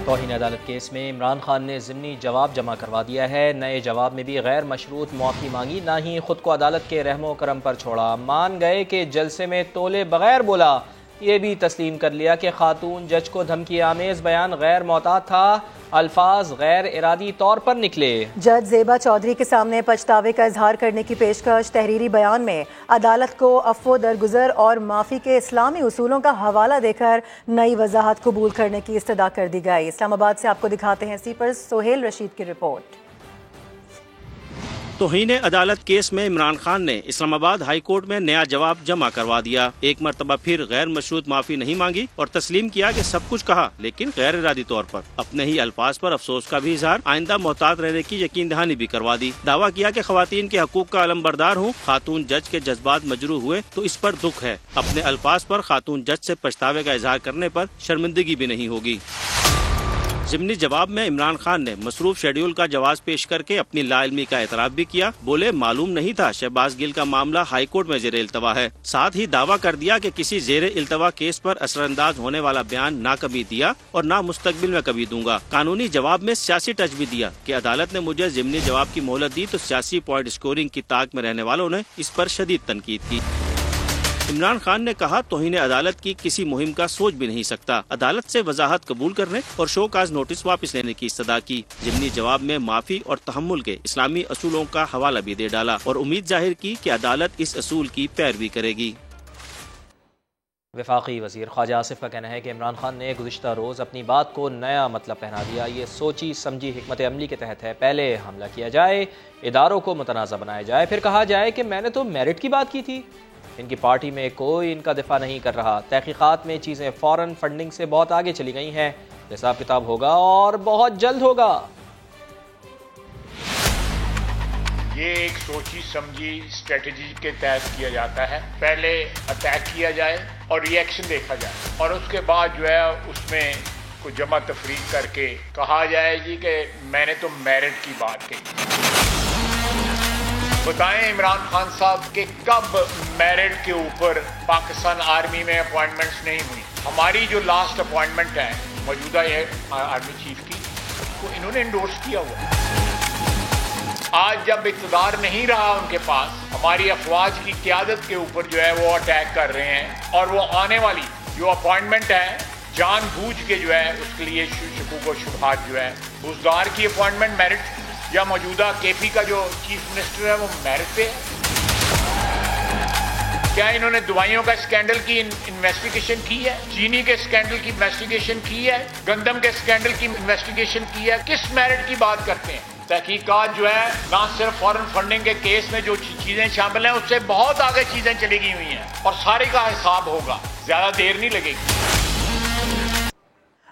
توہین عدالت کیس میں عمران خان نے ضمنی جواب جمع کروا دیا ہے۔ نئے جواب میں بھی غیر مشروط معافی مانگی، نہ ہی خود کو عدالت کے رحم و کرم پر چھوڑا۔ مان گئے کہ جلسے میں تولے بغیر بولا، یہ بھی تسلیم کر لیا کہ خاتون جج کو دھمکی آمیز بیان غیر معتاد تھا، الفاظ غیر ارادی طور پر نکلے۔ جج زیبا چودھری کے سامنے پچھتاوے کا اظہار کرنے کی پیشکش۔ تحریری بیان میں عدالت کو عفو درگزر اور معافی کے اسلامی اصولوں کا حوالہ دے کر نئی وضاحت قبول کرنے کی استدعا کر دی گئی۔ اسلام آباد سے آپ کو دکھاتے ہیں سیپر سہیل رشید کی رپورٹ۔ توہین عدالت کیس میں عمران خان نے اسلام آباد ہائی کورٹ میں نیا جواب جمع کروا دیا۔ ایک مرتبہ پھر غیر مشروط معافی نہیں مانگی اور تسلیم کیا کہ سب کچھ کہا لیکن غیر ارادی طور پر۔ اپنے ہی الفاظ پر افسوس کا بھی اظہار، آئندہ محتاط رہنے کی یقین دہانی بھی کروا دی۔ دعویٰ کیا کہ خواتین کے حقوق کا علمبردار ہوں، خاتون جج کے جذبات مجروح ہوئے تو اس پر دکھ ہے۔ اپنے الفاظ پر خاتون جج سے پچھتاوے کا اظہار کرنے پر شرمندگی بھی نہیں ہوگی۔ ضمنی جواب میں عمران خان نے مصروف شیڈیول کا جواز پیش کر کے اپنی لا علمی کا اعتراف بھی کیا۔ بولے معلوم نہیں تھا شہباز گل کا معاملہ ہائی کورٹ میں زیر التوا ہے۔ ساتھ ہی دعویٰ کر دیا کہ کسی زیر التوا کیس پر اثر انداز ہونے والا بیان نہ کبھی دیا اور نہ مستقبل میں کبھی دوں گا۔ قانونی جواب میں سیاسی ٹچ بھی دیا کہ عدالت نے مجھے ضمنی جواب کی مہلت دی تو سیاسی پوائنٹ اسکورنگ کی طاق میں رہنے والوں نے اس پر شدید تنقید کی۔ عمران خان نے کہا توہین عدالت کی کسی مہم کا سوچ بھی نہیں سکتا۔ عدالت سے وضاحت قبول کرنے اور شو کاز نوٹس واپس لینے کی استدعا کی۔ ضمنی جواب میں معافی اور تحمل کے اسلامی اصولوں کا حوالہ بھی دے ڈالا اور امید ظاہر کی کہ عدالت اس اصول کی پیروی کرے گی۔ وفاقی وزیر خواجہ آصف کا کہنا ہے کہ عمران خان نے گزشتہ روز اپنی بات کو نیا مطلب پہنا دیا۔ یہ سوچی سمجھی حکمت عملی کے تحت ہے۔ پہلے حملہ کیا جائے، اداروں کو متنازع بنایا جائے، پھر کہا جائے کہ میں نے تو میرٹ کی بات کی تھی۔ ان کی پارٹی میں کوئی ان کا دفاع نہیں کر رہا۔ تحقیقات میں چیزیں فوراً فنڈنگ سے بہت آگے چلی گئی ہیں۔ حساب کتاب ہوگا اور بہت جلد ہوگا۔ یہ ایک سوچی سمجھی اسٹریٹجی کے تحت کیا جاتا ہے۔ پہلے اٹیک کیا جائے اور ری ایکشن دیکھا جائے اور اس کے بعد جو ہے اس میں کوئی جمع تفریق کر کے کہا جائے جی کہ میں نے تو میرٹ کی بات کہی۔ بتائیں عمران خان صاحب کہ کب میرٹ کے اوپر پاکستان آرمی میں اپوائنٹمنٹس نہیں ہوئی؟ ہماری جو لاسٹ اپوائنٹمنٹ ہے موجودہ آرمی چیف کی، وہ انہوں نے انڈورس کیا ہوا۔ آج جب اقتدار نہیں رہا ان کے پاس، ہماری افواج کی قیادت کے اوپر جو ہے وہ اٹیک کر رہے ہیں اور وہ آنے والی جو اپوائنٹمنٹ ہے جان بوجھ کے جو ہے اس کے لیے شکوک و شبہات جو ہے، بزدار کی اپوائنٹمنٹ میرٹ یا موجودہ کے پی کا جو چیف منسٹر ہے وہ میرٹ پہ ہے؟ کیا انہوں نے دوائیوں کا اسکینڈل کی انویسٹیگیشن کی ہے؟ چینی کے اسکینڈل کی انویسٹیگیشن کی ہے؟ گندم کے اسکینڈل کی انویسٹیگیشن کی ہے؟ کس میرٹ کی بات کرتے ہیں؟ تحقیقات جو ہے نہ صرف فورن فنڈنگ کے کیس میں جو چیزیں شامل ہیں اس سے بہت آگے چیزیں چلی گئی ہوئی ہیں اور سارے کا حساب ہوگا، زیادہ دیر نہیں لگے گی۔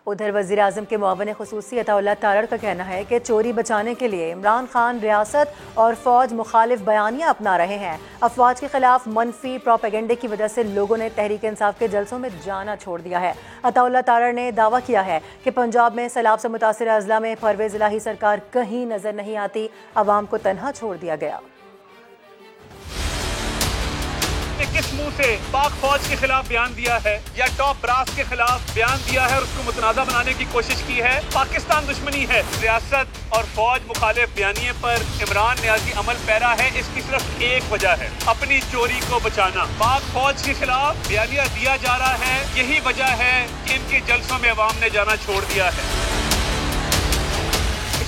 ادھر وزیر اعظم کے معاون خصوصی عطا اللہ تارڑ کا کہنا ہے کہ چوری بچانے کے لیے عمران خان ریاست اور فوج مخالف بیانیاں اپنا رہے ہیں۔ افواج کے خلاف منفی پروپیگنڈے کی وجہ سے لوگوں نے تحریک انصاف کے جلسوں میں جانا چھوڑ دیا ہے۔ عطا اللہ تارڑ نے دعویٰ کیا ہے کہ پنجاب میں سیلاب سے متاثرہ اضلاع میں پرویز الہی سرکار کہیں نظر نہیں آتی، عوام کو تنہا چھوڑ دیا گیا۔ کس منہ سے پاک فوج کے خلاف بیان دیا ہے یا ٹاپ براس کے خلاف بیان دیا ہے اور اس کو متنازع بنانے کی کوشش کی ہے؟ پاکستان دشمنی ہے۔ ریاست اور فوج مخالف بیانیے پر عمران نیازی عمل پیرا ہے، اس کی صرف ایک وجہ ہے، اپنی چوری کو بچانا۔ پاک فوج کے خلاف بیانیہ دیا جا رہا ہے، یہی وجہ ہے کہ ان کے جلسوں میں عوام نے جانا چھوڑ دیا ہے۔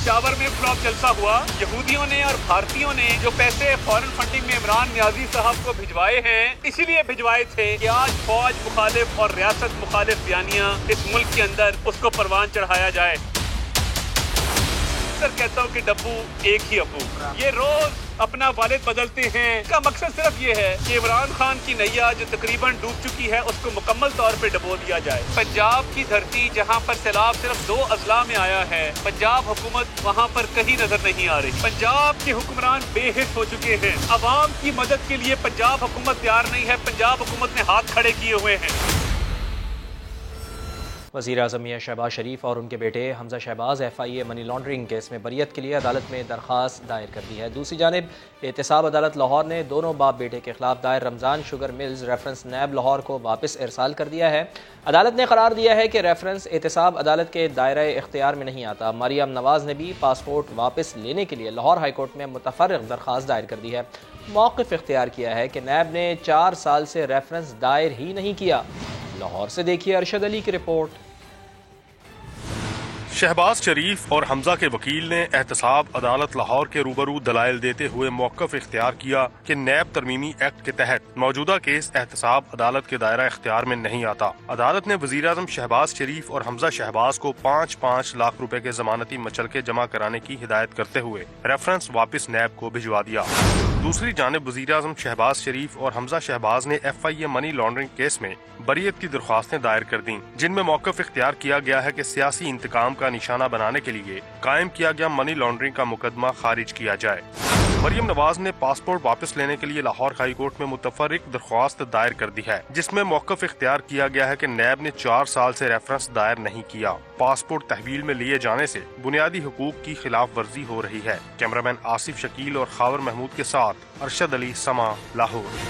پشاور میں فلاپ جلسہ ہوا، یہودیوں نے اور بھارتیوں نے جو پیسے فورن فنڈنگ میں عمران نیازی صاحب کو بھجوائے ہیں، اسی لیے بھجوائے تھے کہ آج فوج مخالف اور ریاست مخالف بیانیاں اس ملک کے اندر اس کو پروان چڑھایا جائے۔ کہتا ہوں کہ ڈبو ایک ہی ابو، یہ روز اپنا والد بدلتے ہیں۔ اس کا مقصد صرف یہ ہے کہ عمران خان کی نیا جو تقریباً ڈوب چکی ہے اس کو مکمل طور پہ ڈبو دیا جائے۔ پنجاب کی دھرتی جہاں پر سیلاب صرف 2 اضلاع میں آیا ہے، پنجاب حکومت وہاں پر کہیں نظر نہیں آ رہی۔ پنجاب کے حکمران بے حس ہو چکے ہیں، عوام کی مدد کے لیے پنجاب حکومت تیار نہیں ہے، پنجاب حکومت نے ہاتھ کھڑے کیے ہوئے ہیں۔ وزیر اعظم میاں شہباز شریف اور ان کے بیٹے Hamza Shahbaz FIA money laundering case میں بریت کے لیے عدالت میں درخواست دائر کر دی ہے۔ دوسری جانب احتساب عدالت لاہور نے دونوں باپ بیٹے کے خلاف دائر Ramzan sugar mills reference NAB Lahore کو واپس ارسال کر دیا ہے۔ عدالت نے قرار دیا ہے کہ ریفرنس احتساب عدالت کے دائرہ اختیار میں نہیں آتا۔ مریم نواز نے بھی پاسپورٹ واپس لینے کے لیے لاہور ہائی کورٹ میں متفرق درخواست دائر کر دی ہے۔ موقف اختیار کیا ہے کہ نیب نے 4 سال سے ریفرنس دائر ہی نہیں کیا۔ لاہور سے دیکھیے ارشد علی کی رپورٹ۔ شہباز شریف اور حمزہ کے وکیل نے احتساب عدالت لاہور کے روبرو دلائل دیتے ہوئے موقف اختیار کیا کہ نیب ترمیمی ایکٹ کے تحت موجودہ کیس احتساب عدالت کے دائرہ اختیار میں نہیں آتا۔ عدالت نے وزیر اعظم شہباز شریف اور حمزہ شہباز کو 5-5 لاکھ روپے کے ضمانتی مچلکے جمع کرانے کی ہدایت کرتے ہوئے ریفرنس واپس نیب کو بھجوا دیا۔ دوسری جانب وزیر اعظم شہباز شریف اور حمزہ شہباز نے FIA منی لانڈرنگ کیس میں بریت کی درخواستیں دائر کر دیں، جن میں موقف اختیار کیا گیا ہے کہ سیاسی انتقام کا نشانہ بنانے کے لیے قائم کیا گیا منی لانڈرنگ کا مقدمہ خارج کیا جائے۔ مریم نواز نے پاسپورٹ واپس لینے کے لیے لاہور ہائی کورٹ میں متفرق درخواست دائر کر دی ہے، جس میں موقف اختیار کیا گیا ہے کہ نیب نے 4 سال سے ریفرنس دائر نہیں کیا۔ پاسپورٹ تحویل میں لیے جانے سے بنیادی حقوق کی خلاف ورزی ہو رہی ہے۔ کیمرامین آصف شکیل اور خاور محمود کے ساتھ ارشد علی، سما، لاہور۔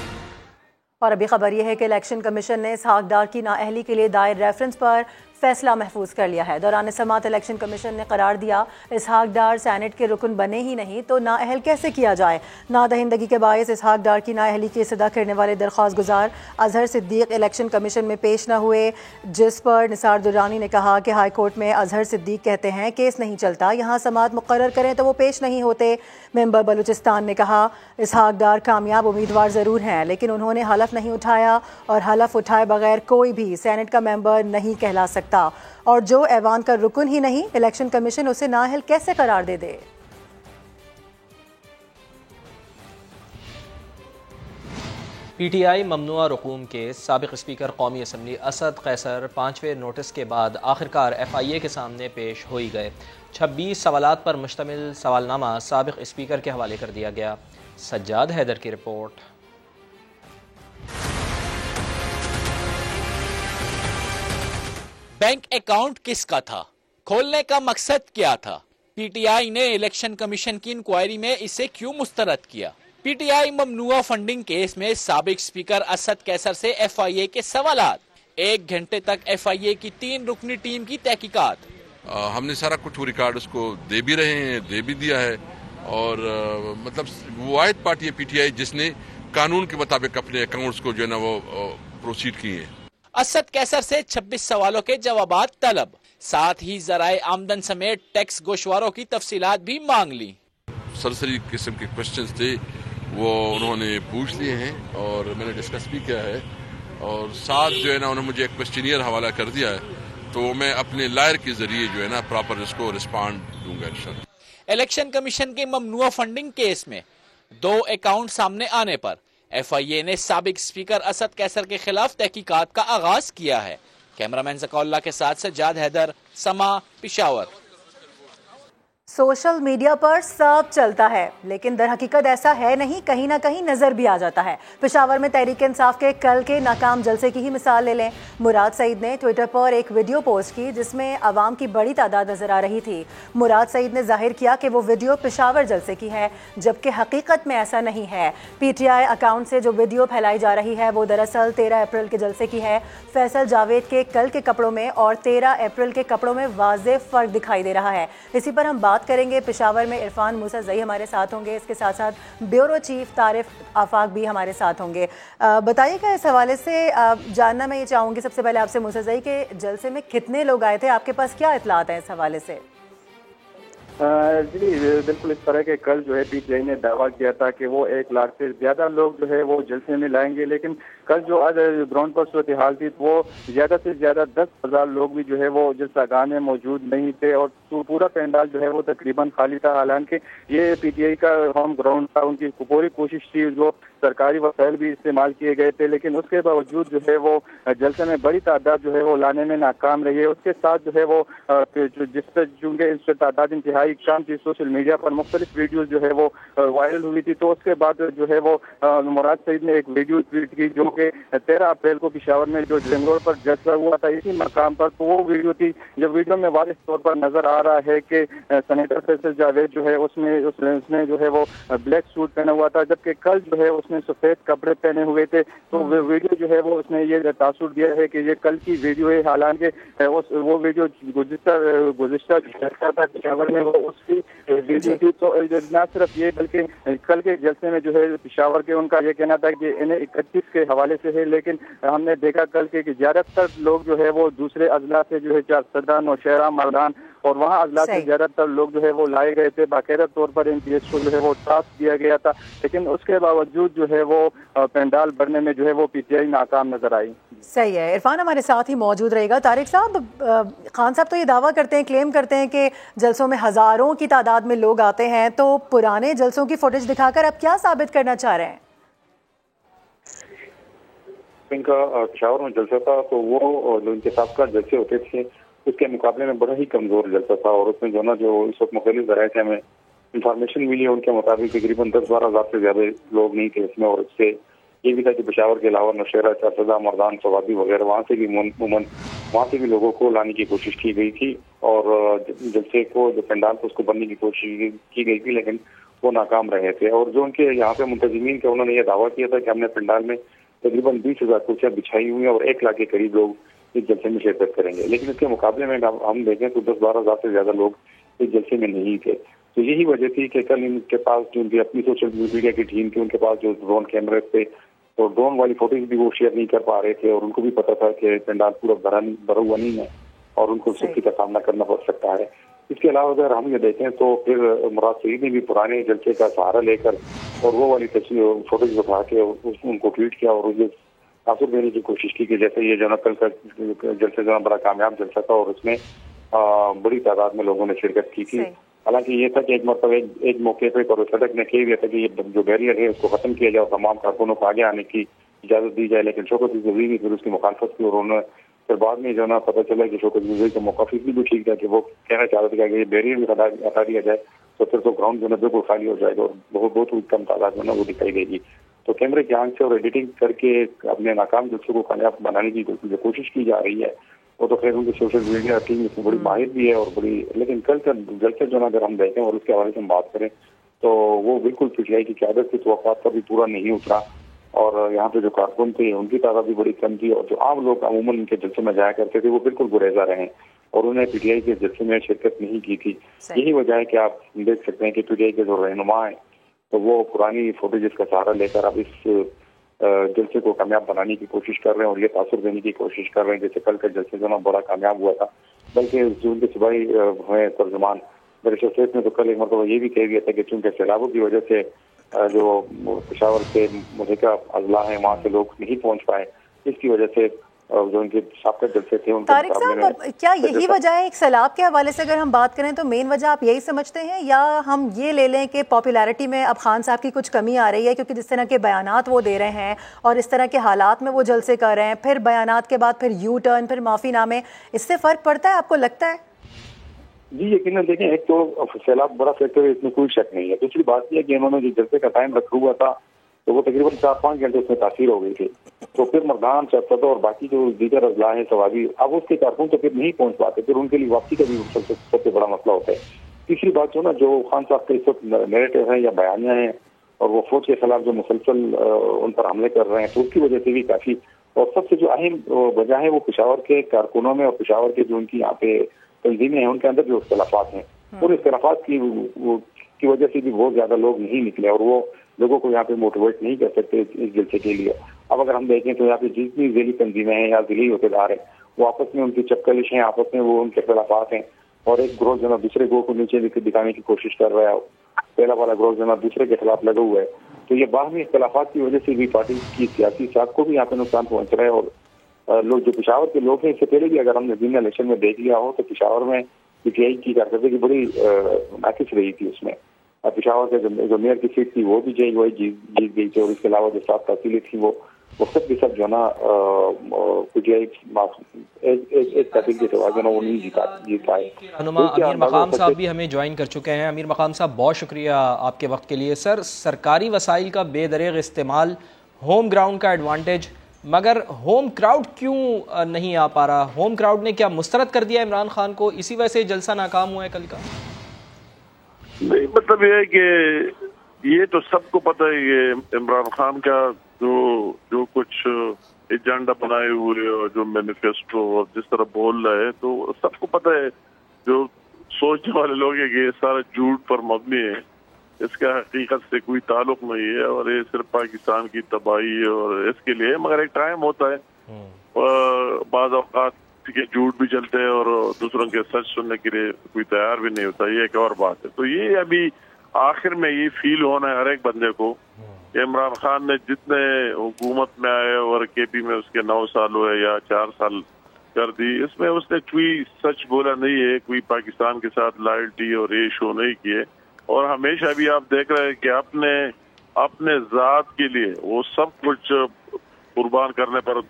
اور ابھی خبر یہ ہے کہ الیکشن کمیشن نے اسحاق ڈار کی نااہلی کے لیے دائر ریفرنس پر فیصلہ محفوظ کر لیا ہے۔ دوران سماعت الیکشن کمیشن نے قرار دیا اسحاق ڈار سینٹ کے رکن بنے ہی نہیں تو نااہل کیسے کیا جائے۔ نادہندگی کے باعث اسحاق ڈار کی نااہلی کی استدعا کرنے والے درخواست گزار اظہر صدیق الیکشن کمیشن میں پیش نہ ہوئے، جس پر نثار درانی نے کہا کہ ہائی کورٹ میں اظہر صدیق کہتے ہیں کیس نہیں چلتا، یہاں سماعت مقرر کریں تو وہ پیش نہیں ہوتے۔ ممبر بلوچستان نے کہا اسحاق ڈار کامیاب امیدوار ضرور ہیں لیکن انہوں نے حلف نہیں اٹھایا اور حلف اٹھائے بغیر کوئی بھی سینٹ کا ممبر نہیں کہلا سکتا، اور جو ایوان کا رکن ہی نہیں الیکشن کمیشن اسے نااہل کیسے قرار دے دے۔ PTI ممنوعہ رقوم کے سابق اسپیکر قومی اسمبلی اسد قیصر 5ویں نوٹس کے بعد آخرکار FIA کے سامنے پیش ہوئی گئے۔ 26 سوالات پر مشتمل سوالنامہ سابق اسپیکر کے حوالے کر دیا گیا۔ سجاد حیدر کی رپورٹ۔ بینک اکاؤنٹ کس کا تھا؟ کھولنے کا مقصد کیا تھا؟ PTI نے الیکشن کمیشن کی انکوائری میں اسے کیوں مسترد کیا؟ PTI ممنوعہ فنڈنگ کیس میں سابق اسپیکر اسد قیصر سے FIA کے سوالات۔ 1 گھنٹے تک FIA کی 3 رکنی ٹیم کی تحقیقات۔ ہم نے سارا کچھ ریکارڈ اس کو دے بھی رہے ہیں، دے بھی دیا ہے، اور مطلب واحد پارٹی ہے PTI جس نے قانون کے مطابق اپنے اکاؤنٹس کو جو ہے نا وہ پروسیڈ کیے ہیں۔ اسد قیصر سے 26 سوالوں کے جوابات طلب، ساتھ ہی ذرائع آمدن سمیت ٹیکس گوشواروں کی تفصیلات بھی مانگ لی۔ سرسری قسم کے کوشچنز تھے وہ انہوں نے پوچھ لیے ہیں اور میں نے ڈسکس بھی کیا ہے، اور ساتھ جو ہے نا انہوں نے مجھے ایک کوشچنیئر حوالہ کر دیا ہے، تو میں اپنے لائر کے ذریعے جو ہے نا پراپر اس کو رسپانڈ دوں گا انشاءاللہ۔ الیکشن کمیشن کے ممنوعہ فنڈنگ کیس میں 2 اکاؤنٹ سامنے آنے پر FIA نے سابق اسپیکر اسد قیصر کے خلاف تحقیقات کا آغاز کیا ہے۔ کیمرامین ذکا اللہ کے ساتھ سجاد حیدر، سما، پشاور۔ سوشل میڈیا پر سب چلتا ہے لیکن در حقیقت ایسا ہے نہیں، کہیں نہ کہیں نظر بھی آ جاتا ہے۔ پشاور میں تحریک انصاف کے کل کے ناکام جلسے کی ہی مثال لے لیں۔ مراد سعید نے ٹویٹر پر ایک ویڈیو پوسٹ کی جس میں عوام کی بڑی تعداد نظر آ رہی تھی۔ مراد سعید نے ظاہر کیا کہ وہ ویڈیو پشاور جلسے کی ہے، جبکہ حقیقت میں ایسا نہیں ہے۔ PTI اکاؤنٹ سے جو ویڈیو پھیلائی جا رہی ہے وہ دراصل 13 اپریل کے جلسے کی ہے۔ فیصل جاوید کے کل کے کپڑوں میں اور 13 اپریل کے کپڑوں میں واضح فرق دکھائی دے رہا ہے۔ اسی پر ہم بات کریں گے۔ پشاور میں عرفان موسیٰ زئی ہمارے ساتھ ہوں گے، اس کے ساتھ ساتھ بیورو چیف طارف آفاق بھی ہمارے ساتھ ہوں گے۔ بتائیے گا اس حوالے سے جاننا میں یہ چاہوں گی سب سے پہلے آپ سے موسیٰ زئی کہ جلسے میں کتنے لوگ آئے تھے، آپ کے پاس کیا اطلاعات ہیں اس حوالے سے؟ جی بالکل اس طرح کے کل جو ہے PTI نے دعویٰ کیا تھا کہ وہ 1 لاکھ سے زیادہ لوگ جو ہے وہ جلسے میں لائیں گے، لیکن کل جو آج گراؤنڈ پر صورتحال تھی وہ زیادہ سے زیادہ 10,000 لوگ بھی جو ہے وہ جلسہ گاہ میں موجود نہیں تھے اور پورا پینڈال جو ہے وہ تقریباً خالی تھا۔ حالانکہ یہ PTI کا ہوم گراؤنڈ تھا، ان کی پوری کوشش تھی، جو سرکاری وسائل بھی استعمال کیے گئے تھے، لیکن اس کے باوجود جو ہے وہ جلسے میں بڑی تعداد جو ہے وہ لانے میں ناکام رہی ہے۔ اس کے ساتھ جو ہے وہ جس پر چونکہ اس سے تعداد انتہائی کم تھی، سوشل میڈیا پر مختلف ویڈیوز جو ہے وہ وائرل ہوئی تھی، تو اس کے بعد جو ہے وہ مراد سعید نے ایک ویڈیو ٹویٹ کی جو کہ 13 اپریل کو پشاور میں جو رنگ روڈ پر جلسہ ہوا تھا اسی مقام پر، تو وہ ویڈیو تھی جب ویڈیو میں واضح طور پر نظر آ رہا ہے کہ سینیٹر فیصل جاوید جو ہے اس نے جو ہے وہ بلیک سوٹ پہنا ہوا تھا، جبکہ کل جو ہے اس نے سفید کپڑے پہنے ہوئے تھے. تو ویڈیو جو ہے وہ اس نے یہ تاثر دیا ہے کہ یہ کل کی ویڈیو ہے، حالانکہ وہ ویڈیو گزشتہ تھا پشاور میں، وہ اس کی ویڈیو تھی. تو نہ صرف یہ بلکہ کل کے جلسے میں جو ہے پشاور کے ان کا یہ کہنا تھا کہ انہیں 31 کے حوالے سے ہے، لیکن ہم نے دیکھا کل کہ زیادہ تر لوگ جو ہے وہ دوسرے اضلاع سے جو ہے چارسدہ، نوشہرہ، مردان اور وہاں اضلاع سے زیادہ تر لوگ جو ہے وہ لائے گئے تھے. باقاعدہ طور پر ان کی کو جو ہے وہ ٹاسک دیا گیا تھا، لیکن اس کے باوجود جو ہے وہ پینڈال بھرنے میں جو ہے وہ پی ٹی آئی ناکام نظر آئی. صحیح ہے. عرفان ہمارے ساتھ ہی موجود رہے گا. طارق صاحب، خان صاحب تو یہ دعویٰ کرتے ہیں، کلیم کرتے ہیں کہ جلسوں میں ہزاروں کی تعداد میں لوگ آتے ہیں، تو پرانے جلسوں کی فوٹیج دکھا کر اب کیا ثابت کرنا چاہ رہے ہیں؟ ان کا پشاور میں جلسہ تھا تو وہ جو ان کے سابقہ جلسے ہوتے تھے اس کے مقابلے میں بڑا ہی کمزور جلسہ تھا، اور اس میں جو نا جو اس وقت مختلف ذرائع سے ہمیں انفارمیشن ملی ہے ان کے مطابق تقریباً 10-12 ہزار سے زیادہ لوگ نہیں تھے اس میں. اور اس سے یہ بھی تھا کہ پشاور کے علاوہ نوشہرہ، چارسدہ، مردان، سوابی وغیرہ وہاں سے بھی عموماً وہاں سے بھی لوگوں کو لانے کی کوشش کی گئی تھی، اور جلسے کو جو پنڈال کو اس کو بننے کی کوشش کی گئی تھی، لیکن وہ ناکام رہے تھے. اور جو ان کے یہاں پہ منتظمین تھے انہوں نے یہ دعویٰ کیا تھا کہ ہم نے پنڈال میں تقریباً 20,000 کرسیاں بچھائی ہوئی ہیں اور 1 لاکھ کے قریب لوگ اس جلسے میں شرکت کریں گے، لیکن اس کے مقابلے میں ہم دیکھیں تو 10-12 ہزار سے زیادہ لوگ اس جلسے میں نہیں تھے. تو یہی وجہ تھی کہ کل ان کے پاس جو ان کی اپنی سوشل میڈیا کی ٹیم تھی ان کے پاس جو ڈرون کیمرے تھے، تو ڈرون والی فوٹیج بھی وہ شیئر نہیں کر پا رہے تھے، اور ان کو بھی پتا تھا کہ پنڈال پورا بھرا ہوا نہیں ہے اور ان کو سختی کا سامنا کرنا پڑ سکتا ہے. اس کے علاوہ اگر ہم یہ دیکھیں تو پھر مراد سعید نے بھی پرانے جلسے کا سہارا لے کر اور وہ والی فوٹیج اٹھا کے ان کو ٹویٹ کیا اور اسے تاثر دینے کی کوشش کی کہ جیسے یہ جو نا کل کا جلسے جو بڑا کامیاب جلسہ تھا اور اس میں بڑی تعداد میں لوگوں نے شرکت کی تھی. حالانکہ یہ تھا کہ ایک مرتبہ ایک موقع پہ صدق نے کہہ دیا تھا کہ یہ جو بیریئر ہے اس کو ختم کیا جائے اور تمام کارکنوں کو آگے آنے کی اجازت دی جائے، لیکن شوکت ضروری بھی پھر اس کی مخالفت کی، اور انہوں نے پھر بعد میں جو نا پتہ چلا کہ شوکت ضروری کا موقف بھی ٹھیک تھا کہ وہ کہنا چاہ رہے تھے کہ یہ بیریئر بھی ہٹا دیا جائے تو پھر تو گراؤنڈ جو ہے بالکل خالی ہو جائے گا اور بہت کم تعداد میں وہ دکھائی دے گی. تو کیمرے کی آنکھ سے اور ایڈیٹنگ کر کے اپنے ناکام جلسوں کو کامیاب بنانے کی جو کوشش کی جا رہی ہے وہ تو خیر ان کی سوشل میڈیا ٹیم اس میں بڑی ماہر بھی ہے اور بڑی، لیکن کل کا جلسہ جو نا اگر ہم دیکھیں اور اس کے حوالے سے ہم بات کریں تو وہ بالکل پی ٹی آئی کی قیادت کی توقعات پر بھی پورا نہیں اترا، اور یہاں پہ جو کارکن تھے ان کی تعداد بھی بڑی کم تھی، اور جو عام لوگ عموماً ان کے جلسے میں جایا کرتے تھے وہ بالکل گریزہ رہے اور انہیں پی ٹی آئی کے جلسے میں شرکت نہیں کی تھی. یہی وجہ ہے کہ آپ دیکھ سکتے ہیں کہ پی ٹی آئی کے جو رہنما ہیں تو وہ پرانی فوٹیجز کا سہارا لے کر اب اس جلسے کو کامیاب بنانے کی کوشش کر رہے ہیں اور یہ تاثر دینے کی کوشش کر رہے ہیں جیسے کل کا جلسہ جو نا بڑا کامیاب ہوا تھا. بلکہ جو ان کے صوبائی ہیں ترجمان برشا سیف نے تو کل ایک مرتبہ یہ بھی کہہ دیا تھا کہ چونکہ سیلابوں کی وجہ سے جو پشاور کے متحدہ اضلاع ہیں وہاں سے لوگ نہیں پہنچ پائے، اس کی وجہ سے جو ان کے سابقہ جلسے تھے ان طارق صاحب کیا یہی وجہ ہے ایک سیلاب کے حوالے سے اگر ہم بات کریں تو مین وجہ آپ یہی سمجھتے ہیں، یا ہم یہ لے لیں کہ پاپولیرٹی میں اب خان صاحب کی کچھ کمی آ رہی ہے کیونکہ جس طرح کے بیانات وہ دے رہے ہیں اور اس طرح کے حالات میں وہ جلسے کر رہے ہیں، پھر بیانات کے بعد پھر یو ٹرن، پھر معافی نامے، اس سے فرق پڑتا ہے آپ کو لگتا ہے؟ جی یقیناً دیکھیں، ایک تو سیلاب بڑا فیکٹر ہے، اس میں کوئی شک نہیں ہے. دوسری بات یہ ہے کہ انہوں نے جو جلسے کا ٹائم رکھا ہوا تھا تو وہ تقریباً 4-5 گھنٹے اس میں تاخیر ہو گئی تھی، تو پھر مردان، چارسدہ اور باقی جو دیگر اضلاع ہیں سوابی، اب اس کے کارکن تو پھر نہیں پہنچ پاتے، پھر ان کے لیے واپسی کا بھی سب سے بڑا مسئلہ ہوتا ہے. تیسری بات جو خان صاحب کے اس وقت نیریٹو ہیں یا بیانیاں ہیں اور وہ فوج کے خلاف جو مسلسل ان پر حملے کر رہے ہیں تو اس کی وجہ سے بھی کافی، اور سب سے جو اہم وجہ ہے وہ پشاور کے کارکنوں میں اور پشاور کے جو ان کی یہاں پہ تنظیمیں ہیں ان کے اندر جو اختلافات ہیں، اور اختلافات کی وجہ سے بھی بہت زیادہ لوگ نہیں نکلے اور وہ لوگوں کو یہاں پہ موٹیویٹ نہیں کر سکتے اس جلسے کے لیے. اب اگر ہم دیکھیں تو یہاں پہ جتنی ذیلی تنظیمیں ہیں یا ذیلی عہدیدار ہیں وہ آپس میں ان کی چپکلش ہیں، آپس میں وہ ان کے اختلافات ہیں، اور ایک گروہ جو ہے دوسرے گروہ کو نیچے دکھانے کی کوشش کر رہا ہے، پہلا والا گروہ جو ہے دوسرے کے خلاف لگا ہوا ہے. تو یہ باہمی اختلافات کی وجہ سے بھی پارٹی کی سیاسی ساکھ کو بھی یہاں پہ نقصان پہنچ رہا ہے. اور لوگ جو پشاور کے لوگ ہیں اس سے پہلے بھی اگر ہم نے ضمنی الیکشن میں دیکھ لیا ہو تو پشاور میں پی ٹی آئی کی کارکردگی بڑی ناقص رہی تھی. اس میں پشاور کے جو میئر کی سیٹ تھی وہ بھی جیت گئی تھی، اور اس کے علاوہ جو 7 تحصیلیں تھیں وہ سب کے سب جو ہے نا پی ٹی آئی ایک تحصیل کے سوا جو ہے وہ نہیں جیت پائے. امیر مقام صاحب بھی ہمیں جوائن کر چکے ہیں. امیر مقام صاحب بہت شکریہ آپ کے وقت کے لیے. سر، سرکاری وسائل کا بے دریغ استعمال، ہوم گراؤنڈ کا ایڈوانٹیج مگر ہوم کراؤڈ کیوں نہیں آ پا رہا؟ ہوم کراؤڈ نے کیا مسترد کر دیا عمران خان کو؟ اسی وجہ سے جلسہ ناکام ہوا ہے کل کا؟ نہیں، مطلب یہ ہے کہ یہ تو سب کو پتہ ہے کہ عمران خان کا جو کچھ ایجنڈا بنائے ہوئے اور جو مینیفیسٹو اور جس طرح بول رہا ہے تو سب کو پتہ ہے، جو سوچنے والے لوگ ہیں کہ یہ سارا جھوٹ پر مبنی ہے، اس کا حقیقت سے کوئی تعلق نہیں ہے اور یہ صرف پاکستان کی تباہی ہے اور اس کے لیے مگر ایک ٹائم ہوتا ہے، بعض اوقات کے جھوٹ بھی چلتے ہیں اور دوسروں کے سچ سننے کے لیے کوئی تیار بھی نہیں ہوتا، یہ ایک اور بات ہے۔ تو یہ ابھی آخر میں یہ فیل ہونا ہے ہر ایک بندے کو کہ عمران خان نے جتنے حکومت میں آئے اور کے پی میں اس کے 9 سال ہوئے یا 4 سال کر دی، اس میں اس نے کوئی سچ بولا نہیں ہے، کوئی پاکستان کے ساتھ لائلٹی اور یہ شو نہیں کیے، اور ہمیشہ بھی آپ دیکھ رہے ہیں کہ اپنے ذات کے لیے وہ سب کچھ قربان کرنے پر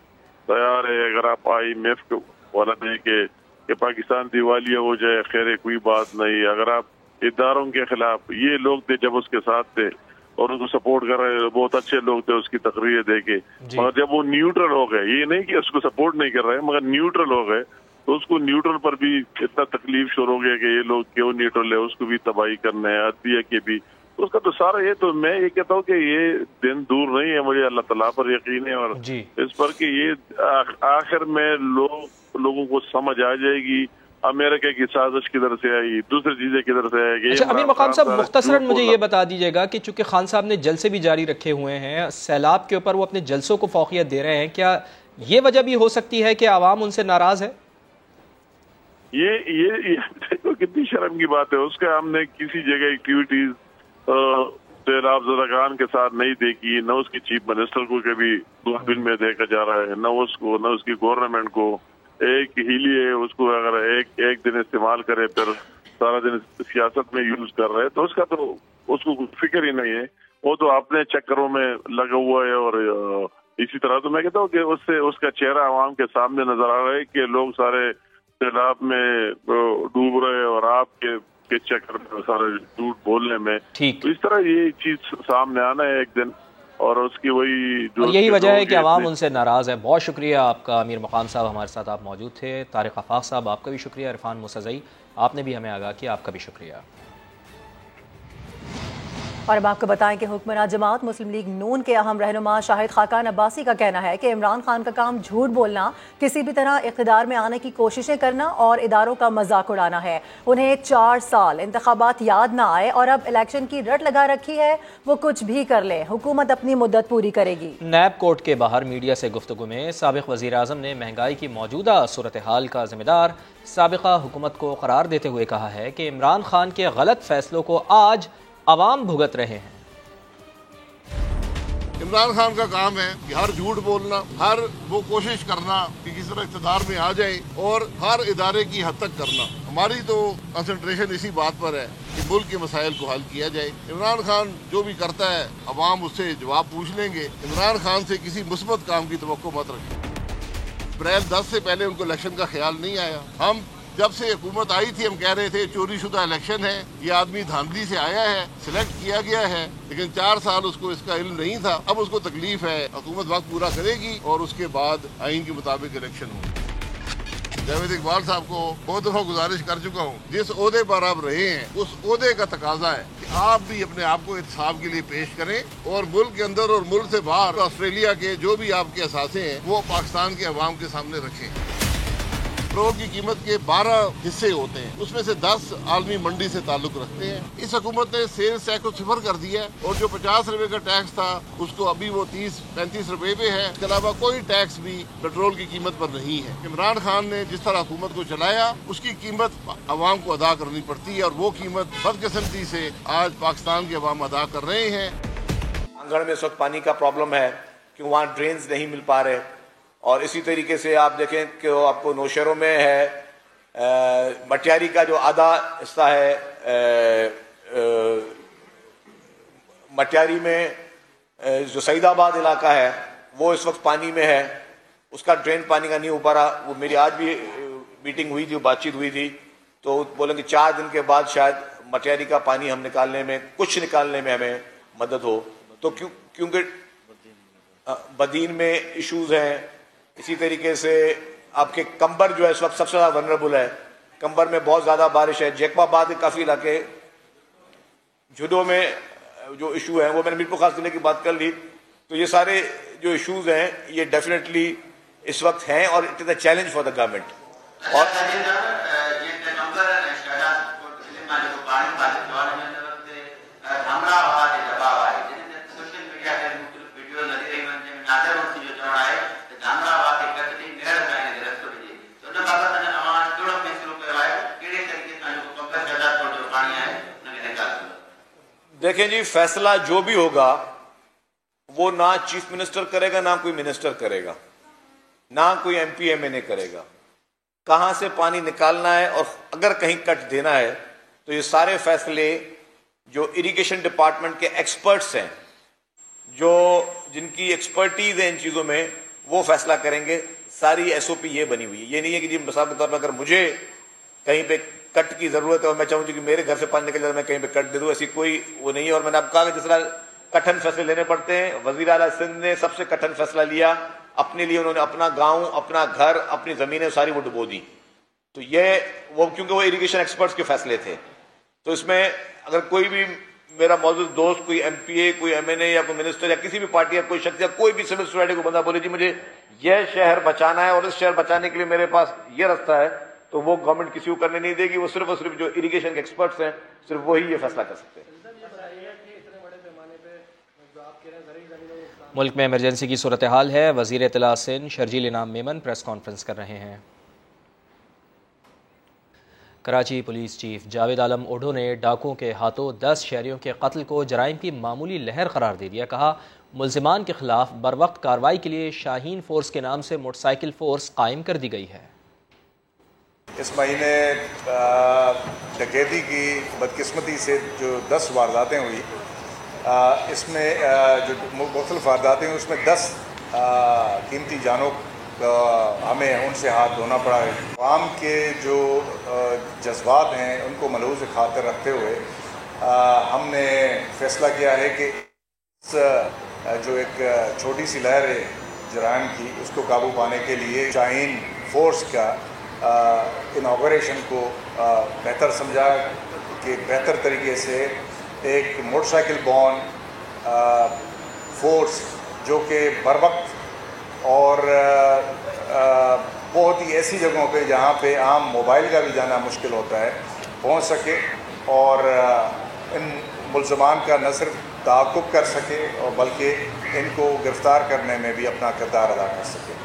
تیار ہے۔ اگر آپ IMF والا نہیں کہ پاکستان دیوالیہ ہو جائے، خیر کوئی بات نہیں، اگر آپ اداروں کے خلاف، یہ لوگ تھے جب اس کے ساتھ تھے اور ان کو سپورٹ کر رہے، بہت اچھے لوگ تھے اس کی تقریر دے کے، مگر جب وہ نیوٹرل ہو گئے، یہ نہیں کہ اس کو سپورٹ نہیں کر رہے مگر نیوٹرل ہو گئے، تو اس کو نیوٹرل پر بھی اتنا تکلیف شروع ہو گیا کہ یہ لوگ کیوں نیوٹرل ہے، اس کو بھی تباہی کرنا ہے، عدلیہ کے بھی، اس کا تو سارا یہ تو میں یہ کہتا ہوں کہ یہ دن دور نہیں ہے، مجھے اللہ تعالیٰ پر یقین ہے اور اس پر کہ یہ آخر میں لوگوں کو سمجھ آ جائے گی امریکہ کی سازش کدھر سے آئی، دوسری چیزیں کدھر سے آئے گی۔ اچھا امیر مقام صاحب، مختصراً مجھے یہ بتا دیجیے گا کہ چونکہ خان صاحب نے جلسے بھی جاری رکھے ہوئے ہیں، سیلاب کے اوپر وہ اپنے جلسوں کو فوقیت دے رہے ہیں، کیا یہ وجہ بھی ہو سکتی ہے کہ عوام ان سے ناراض ہے؟ یہ کتنی شرم کی بات ہے، اس کا ہم نے کسی جگہ ایکٹیویٹیز سیلاب زدگان کے ساتھ نہیں دیکھی، نہ اس کی چیف منسٹر کو کبھی دوربین میں دیکھا جا رہا ہے، نہ اس کو، نہ اس کی گورنمنٹ کو۔ ایک ہیلی ہے، اس کو اگر ایک دن استعمال کرے پھر سارا دن سیاست میں یوز کر رہے، تو اس کا تو اس کو فکر ہی نہیں ہے، وہ تو اپنے چکروں میں لگا ہوا ہے۔ اور اسی طرح تو میں کہتا ہوں کہ اس سے اس کا چہرہ عوام کے سامنے نظر آ رہا ہے کہ لوگ سارے سیلاب میں ڈوب رہے اور آپ کے چکر میں سارے جھوٹ بولنے میں، تو اس طرح یہ چیز سامنے آنا ہے ایک دن، اور اس کی وہی جو یہی وجہ ہے کہ عوام ان سے ناراض ہے۔ بہت شکریہ آپ کا امیر مقام صاحب، ہمارے ساتھ آپ موجود تھے۔ طارق آفاق صاحب آپ کا بھی شکریہ، عرفان موسیٰ آپ نے بھی ہمیں آگاہ کیا، آپ کا بھی شکریہ۔ اور اب آپ کو بتائیں کہ حکمراں جماعت مسلم لیگ نون کے اہم رہنما شاہد خاقان عباسی کا کہنا ہے کہ عمران خان کا کام جھوٹ بولنا، کسی بھی طرح اقتدار میں آنے کی کوششیں کرنا اور اداروں کا مذاق اڑانا ہے۔ انہیں 4 سال انتخابات یاد نہ آئے اور اب الیکشن کی رٹ لگا رکھی ہے، وہ کچھ بھی کر لے، حکومت اپنی مدت پوری کرے گی۔ نیب کورٹ کے باہر میڈیا سے گفتگو میں سابق وزیر اعظم نے مہنگائی کی موجودہ صورتحال کا ذمہ دار سابقہ حکومت کو قرار دیتے ہوئے کہا ہے کہ عمران خان کے غلط فیصلوں کو آج عوام بھگت رہے ہیں۔ عمران خان کا کام ہے کہ ہر جھوٹ بولنا، ہر وہ کوشش کرنا کہ کس طرح اقتدار میں آ جائے اور ہر ادارے کی حد تک کرنا۔ ہماری تو کنسنٹریشن اسی بات پر ہے کہ ملک کے مسائل کو حل کیا جائے۔ عمران خان جو بھی کرتا ہے عوام اس سے جواب پوچھ لیں گے۔ عمران خان سے کسی مثبت کام کی توقع مت رکھیں۔ اپریل 10 سے پہلے ان کو الیکشن کا خیال نہیں آیا۔ ہم جب سے حکومت آئی تھی ہم کہہ رہے تھے چوری شدہ الیکشن ہے، یہ آدمی دھاندلی سے آیا ہے، سلیکٹ کیا گیا ہے، لیکن 4 سال اس کو اس کا علم نہیں تھا۔ اب اس کو تکلیف ہے، حکومت وقت پورا کرے گی اور اس کے بعد آئین کے مطابق الیکشن ہو۔ جاوید اقبال صاحب کو بہت دفعہ گزارش کر چکا ہوں، جس عہدے پر آپ رہے ہیں اس عہدے کا تقاضا ہے کہ آپ بھی اپنے آپ کو احتساب کے لیے پیش کریں اور ملک کے اندر اور ملک سے باہر آسٹریلیا کے جو بھی آپ کے اثاثے ہیں وہ پاکستان کے عوام کے سامنے رکھیں۔ پیٹرول کی قیمت کے 12 حصے ہوتے ہیں، اس میں سے 10 عالمی منڈی سے تعلق رکھتے ہیں۔ اس حکومت نے سیلز ٹیکس کو 0 کر دیا ہے اور جو 50 روپے کا ٹیکس تھا اس کو ابھی وہ 30-35 روپے پہ ہے۔ اس کے علاوہ کوئی ٹیکس بھی پیٹرول کی قیمت پر نہیں ہے۔ عمران خان نے جس طرح حکومت کو چلایا اس کی قیمت عوام کو ادا کرنی پڑتی ہے اور وہ قیمت بدقسمتی سے آج پاکستان کے عوام ادا کر رہے ہیں۔ انگڑ میں اس وقت پانی کا پرابلم ہے کہ وہاں ڈرینز نہیں مل پا رہے، اور اسی طریقے سے آپ دیکھیں کہ آپ کو نوشہروں میں ہے مٹیاری کا جو آدھا حصہ ہے، مٹیاری میں جو سعید آباد علاقہ ہے وہ اس وقت پانی میں ہے، اس کا ڈرین پانی کا نہیں ہو پا رہا۔ وہ میری آج بھی میٹنگ ہوئی تھی، بات چیت ہوئی تھی، تو بولیں کہ 4 دن کے بعد شاید مٹیاری کا پانی ہم نکالنے میں، کچھ نکالنے میں ہمیں مدد ہو، تو کیونکہ بدین میں ایشوز ہیں. اسی طریقے سے آپ کے کمبر جو ہے اس وقت سب سے زیادہ ونربل ہے. کمبر میں بہت زیادہ بارش ہے. جیکوا آباد کے کافی علاقے, جھڈو میں جو ایشو ہیں وہ میں نے میر پور خاص ضلع کی بات کر لی. تو یہ سارے جو ایشوز ہیں یہ ڈیفینیٹلی اس وقت ہیں اور it is a challenge for the government. اور دیکھیں جی, فیصلہ جو بھی ہوگا وہ نہ چیف منسٹر کرے گا, نہ کوئی منسٹر کرے گا, نہ کوئی ایم پی ایم این اے کرے گا. کہاں سے پانی نکالنا ہے اور اگر کہیں کٹ دینا ہے تو یہ سارے فیصلے جو اریگیشن ڈپارٹمنٹ کے ایکسپرٹس ہیں, جو جن کی ایکسپرٹیز ہے ان چیزوں میں, وہ فیصلہ کریں گے. ساری ایس او پی یہ بنی ہوئی ہے. یہ نہیں ہے کہ جی مثال کے طور پر اگر مجھے کہیں پہ کٹ کی ضرورت ہے اور میں چاہوں کہ میرے گھر سے پانی نکل جائے میں کہیں پہ کٹ دے دوں, ایسی کوئی وہ نہیں ہے. اور میں نے آپ کہا کہ جس طرح کٹھن فیصلے لینے پڑتے ہیں, وزیر اعلیٰ سندھ نے سب سے کٹھن فیصلہ لیا. اپنے لیے انہوں نے اپنا گاؤں, اپنا گھر, اپنی زمینیں ساری وہ ڈبو دی. تو یہ وہ کیونکہ وہ اریگیشن ایکسپرٹس کے فیصلے تھے. تو اس میں اگر کوئی بھی میرا موجود دوست, کوئی ایم پی اے, کوئی ایم این اے یا کوئی منسٹر یا کسی بھی پارٹی یا کوئی شخص یا کوئی بھی سول سوسائٹی کو بندہ بولے جی مجھے یہ شہر بچانا ہے اور اس شہر بچانے کے لیے میرے پاس یہ راستہ ہے, تو وہ گورنمنٹ کسی کو کرنے نہیں دے گی. وہ صرف اور صرف جو اریگیشن کے ایکسپرٹس ہیں صرف وہی یہ فیصلہ کر سکتے ہیں. ملک میں ایمرجنسی کی صورتحال ہے. وزیر اطلاع سندھ شرجیل انعام میمن پریس کانفرنس کر رہے ہیں. کراچی پولیس چیف جاوید عالم اوڈھو نے ڈاکوؤں کے ہاتھوں 10 شہریوں کے قتل کو جرائم کی معمولی لہر قرار دے دیا. کہا ملزمان کے خلاف بروقت کارروائی کے لیے شاہین فورس کے نام سے موٹر سائیکل فورس قائم کر دی گئی ہے. اس مہینے ڈکیتی کی بدقسمتی سے جو 10 وارداتیں ہوئی, اس میں جو مختلف وارداتیں ہوئی اس میں 10 قیمتی جانوں ہمیں ان سے ہاتھ دھونا پڑا ہے. عوام کے جو جذبات ہیں ان کو ملحوظ خاطر رکھتے ہوئے ہم نے فیصلہ کیا ہے کہ جو ایک چھوٹی سی لہر ہے جرائم کی, اس کو قابو پانے کے لیے شاہین فورس کا انوگریشن کو بہتر سمجھا کہ بہتر طریقے سے ایک موٹر سائیکل بون فورس جو کہ بر وقت اور بہت ہی ایسی جگہوں پہ جہاں پہ عام موبائل کا بھی جانا مشکل ہوتا ہے پہنچ سکے اور ان ملزمان کا نہ صرف تعاقب کر سکے اور بلکہ ان کو گرفتار کرنے میں بھی اپنا کردار ادا کر سکے.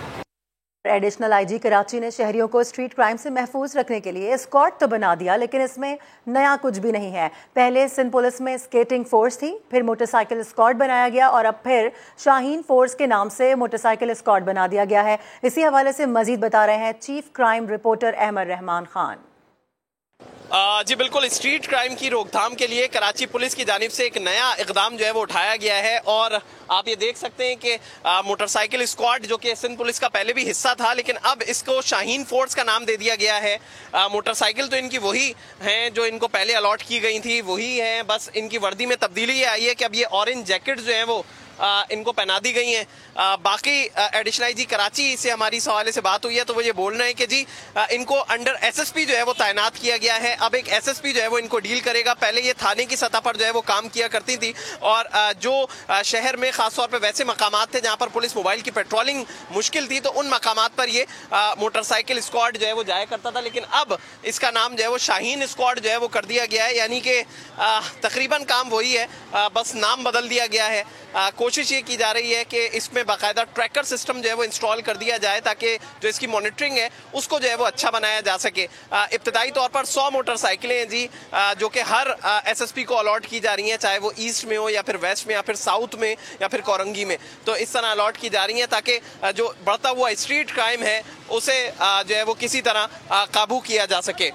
ایڈیشنل آئی جی کراچی نے شہریوں کو اسٹریٹ کرائم سے محفوظ رکھنے کے لیے اسکواڈ تو بنا دیا, لیکن اس میں نیا کچھ بھی نہیں ہے. پہلے سندھ پولیس میں اسکیٹنگ فورس تھی, پھر موٹر سائیکل اسکواڈ بنایا گیا اور اب پھر شاہین فورس کے نام سے موٹر سائیکل اسکواڈ بنا دیا گیا ہے. اسی حوالے سے مزید بتا رہے ہیں چیف کرائم رپورٹر احمد رحمان خان. جی بالکل, اسٹریٹ کرائم کی روک تھام کے لیے کراچی پولیس کی جانب سے ایک نیا اقدام جو ہے وہ اٹھایا گیا ہے اور آپ یہ دیکھ سکتے ہیں کہ موٹر سائیکل اسکواڈ جو کہ سندھ پولیس کا پہلے بھی حصہ تھا لیکن اب اس کو شاہین فورس کا نام دے دیا گیا ہے. موٹر سائیکل تو ان کی وہی ہیں جو ان کو پہلے الاٹ کی گئی تھی, وہی ہیں, بس ان کی وردی میں تبدیلی یہ آئی ہے کہ اب یہ اورنج جیکٹ جو ہیں وہ ان کو پہنا دی گئی ہیں. باقی ایڈیشنل آئی جی کراچی سے ہماری اس حوالے سے بات ہوئی ہے تو وہ یہ بول رہے ہیں کہ جی ان کو انڈر ایس ایس پی جو ہے وہ تعینات کیا گیا ہے. اب ایک ایس ایس پی جو ہے وہ ان کو ڈیل کرے گا. پہلے یہ تھانے کی سطح پر جو ہے وہ کام کیا کرتی تھی اور جو شہر میں خاص طور پہ ویسے مقامات تھے جہاں پر پولیس موبائل کی پیٹرولنگ مشکل تھی تو ان مقامات پر یہ موٹر سائیکل اسکواڈ جو ہے وہ جایا کرتا تھا, لیکن اب اس کا نام جو ہے وہ شاہین اسکواڈ جو ہے وہ کر دیا گیا ہے. یعنی کہ تقریباً کام وہی ہے, بس نام بدل دیا گیا ہے. کوشش یہ کی جا رہی ہے کہ اس میں باقاعدہ ٹریکر سسٹم جو ہے وہ انسٹال کر دیا جائے تاکہ جو اس کی مانیٹرنگ ہے اس کو جو ہے وہ اچھا بنایا جا سکے. ابتدائی طور پر 100 موٹر سائیکلیں ہیں جی جو کہ ہر ایس ایس پی کو الاٹ کی جا رہی ہیں, چاہے وہ ایسٹ میں ہو یا پھر ویسٹ میں یا پھر ساؤتھ میں یا پھر کورنگی میں. تو اس طرح الاٹ کی جا رہی ہیں تاکہ جو بڑھتا ہوا اسٹریٹ کرائم ہے اسے جو ہے وہ کسی طرح قابو کیا جا سکے.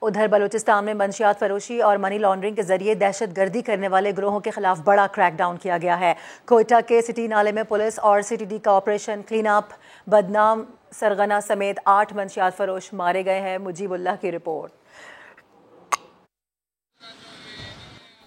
ادھر بلوچستان میں منشیات فروشی اور منی لانڈرنگ کے ذریعے دہشت گردی کرنے والے گروہوں کے خلاف بڑا کریک ڈاؤن کیا گیا ہے. کوئٹہ کے سٹی نالے میں پولیس اور سی ٹی ڈی کا آپریشن کلین اپ بدنام سرغنہ سمیت 8 منشیات فروش مارے گئے ہیں. مجیب اللہ کی رپورٹ.